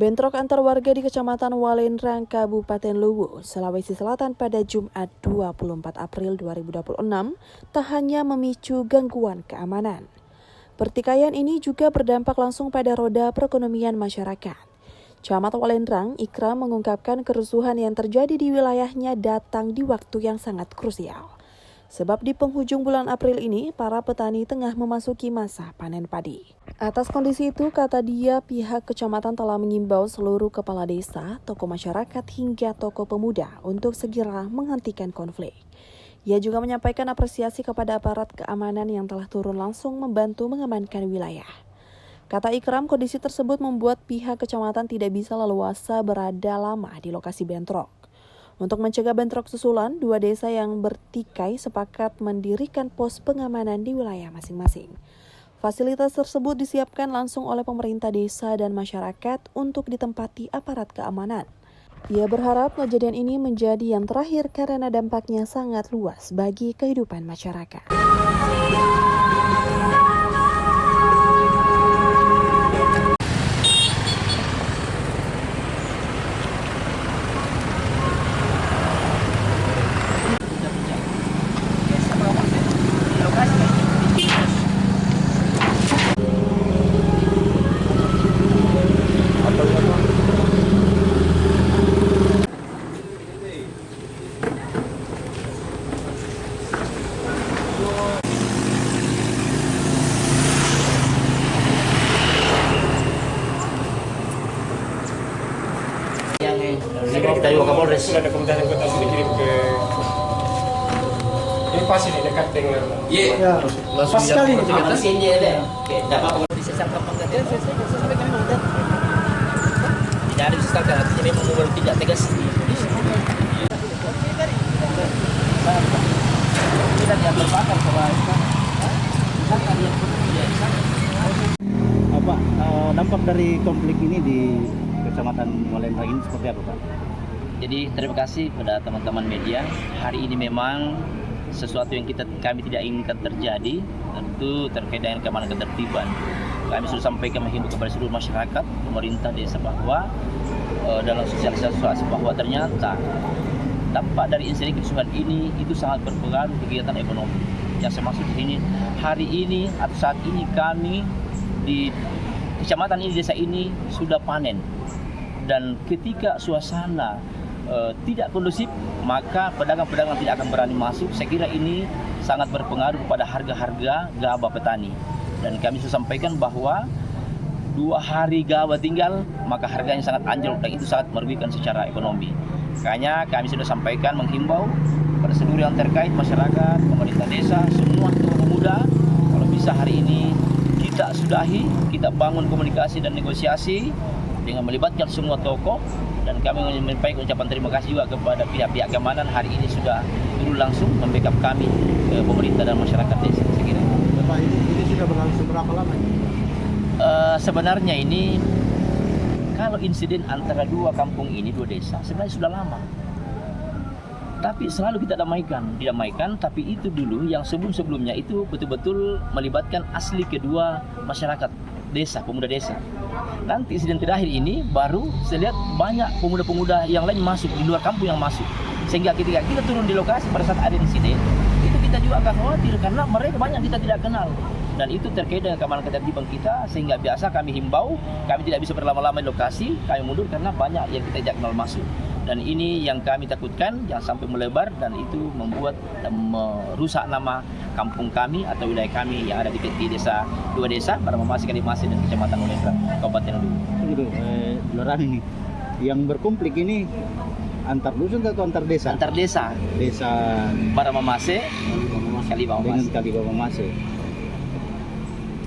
Bentrok antar warga di Kecamatan Walendrang, Kabupaten Luwu, Sulawesi Selatan pada Jumat 24 April 2026 tak hanya memicu gangguan keamanan. Pertikaian ini juga berdampak langsung pada roda perekonomian masyarakat. Camat Walendrang, Ikram, mengungkapkan kerusuhan yang terjadi di wilayahnya datang di waktu yang sangat krusial. Sebab di penghujung bulan April ini, para petani tengah memasuki masa panen padi. Atas kondisi itu, kata dia, pihak kecamatan telah mengimbau seluruh kepala desa, tokoh masyarakat hingga tokoh pemuda untuk segera menghentikan konflik. Ia juga menyampaikan apresiasi kepada aparat keamanan yang telah turun langsung membantu mengamankan wilayah. Kata Ikram, kondisi tersebut membuat pihak kecamatan tidak bisa leluasa berada lama di lokasi bentrok. Untuk mencegah bentrok susulan, dua desa yang bertikai sepakat mendirikan pos pengamanan di wilayah masing-masing. Fasilitas tersebut disiapkan langsung oleh pemerintah desa dan masyarakat untuk ditempati aparat keamanan. Ia berharap kejadian ini menjadi yang terakhir karena dampaknya sangat luas bagi kehidupan masyarakat. Kita juga Kapolres. Sudah ada komunikasi kota sudah dikirim ke ini pas ini dekat dengan Pas sekali tidak ada disertakan, artinya memang baru tidak tegas. Kita tidak berbakar Apa dampak dari konflik ini di Kecamatan Walendrang ini seperti apa, Pak? Jadi terima kasih pada teman-teman media. Hari ini memang sesuatu yang kami tidak inginkan terjadi, tentu terkait dengan keamanan ketertiban. Kami sudah sampaikan menghimbau kepada seluruh masyarakat, pemerintah desa bahwa dalam sosialisasi bahwa ternyata dampak dari insiden kerusuhan ini itu sangat berpengaruh kegiatan ekonomi. Yang saya maksud di sini, hari ini atau saat ini kami di kecamatan ini, desa ini sudah panen. Dan ketika suasana tidak kondusif, maka pedagang-pedagang tidak akan berani masuk. Saya kira ini sangat berpengaruh pada harga-harga gabah petani. Dan kami sudah sampaikan bahwa 2 hari gabah tinggal, maka harganya sangat anjlok dan itu sangat merugikan secara ekonomi. Makanya kami sudah sampaikan menghimbau pada seluruh yang terkait, masyarakat, pemerintah desa, semua tokoh pemuda, kalau bisa hari ini kita sudahi, kita bangun komunikasi dan negosiasi dengan melibatkan semua tokoh. Dan kami menyampaikan ucapan terima kasih juga kepada pihak-pihak keamanan hari ini sudah turun langsung membackup kami, pemerintah dan masyarakat desa. Saya kira. Pak, ini sudah berlangsung berapa lama? Sebenarnya ini kalau insiden antara dua kampung ini, dua desa, sebenarnya sudah lama. Tapi selalu kita didamaikan, tapi itu dulu yang sebelum-sebelumnya itu betul-betul melibatkan asli kedua masyarakat desa, pemuda desa. Nanti insiden terakhir ini baru saya lihat banyak pemuda-pemuda yang lain masuk, di luar kampung yang masuk. Sehingga ketika kita turun di lokasi pada saat ada insiden, itu kita juga agak khawatir karena mereka banyak kita tidak kenal. Dan itu terkait dengan keamanan ketertiban kita, sehingga biasa kami himbau, kami tidak bisa berlama-lama di lokasi, kami mundur karena banyak yang kita tidak kenal masuk. Dan ini yang kami takutkan, jangan sampai melebar dan itu membuat dan merusak nama kampung kami atau wilayah kami yang ada di desa, dua desa, Baramamase, Kalimase, dan Kecamatan Walendrang, Kabupaten Luwu. Lurah ini yang berkonflik ini antar dusun atau antar desa? Antar desa. Desa Baramamase, dengan Kalibawamase.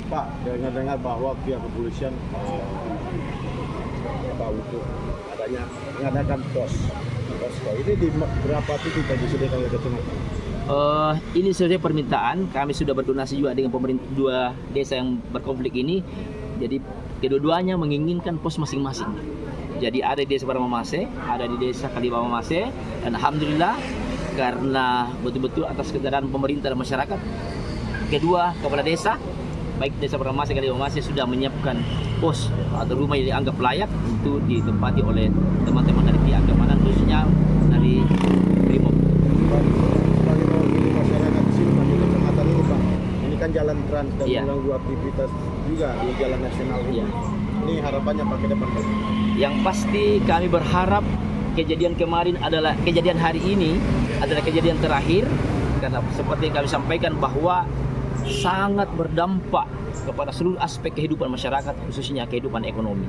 Pak, dengar-dengar bahwa pihak kepolisian untuk adanya mengadakan pos. Ini di berapa titik yang disediakan oleh kecamatan? Ini sebenarnya permintaan. Kami sudah berdonasi juga dengan pemerintah dua desa yang berkonflik ini. Jadi kedua-duanya menginginkan pos masing-masing. Jadi ada di desa Baramamase, ada di desa Kalibawamase, dan alhamdulillah karena betul-betul atas kesadaran pemerintah dan masyarakat, kedua kepala desa baik Desa Bramase kali Masih sudah menyiapkan pos atau rumah yang dianggap layak untuk ditempati oleh teman-teman dari pihak keamanan, khususnya dari Brimob. Sebagai mewakili masyarakat di sini Pak, di kecamatan ini Pak, ini kan jalan trans dan Iya. mengganggu aktivitas juga di jalan nasional ini. Iya. Ini harapannya Pak ke depan Pak. Yang pasti kami berharap kejadian kemarin adalah kejadian hari ini adalah kejadian terakhir, karena seperti yang kami sampaikan bahwa sangat berdampak kepada seluruh aspek kehidupan masyarakat, khususnya kehidupan ekonomi,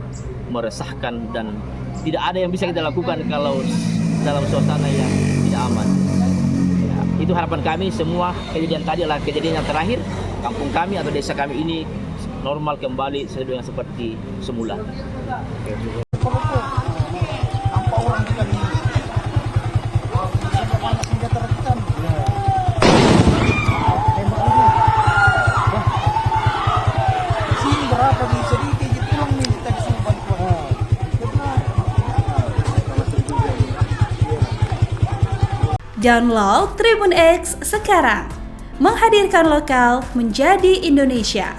meresahkan, dan tidak ada yang bisa kita lakukan kalau dalam suasana yang tidak aman. Ya, itu harapan kami. Semua kejadian tadi adalah kejadian yang terakhir. Kampung kami atau desa kami ini normal kembali sesuai dengan seperti semula. Download Tribun X sekarang, menghadirkan lokal menjadi Indonesia.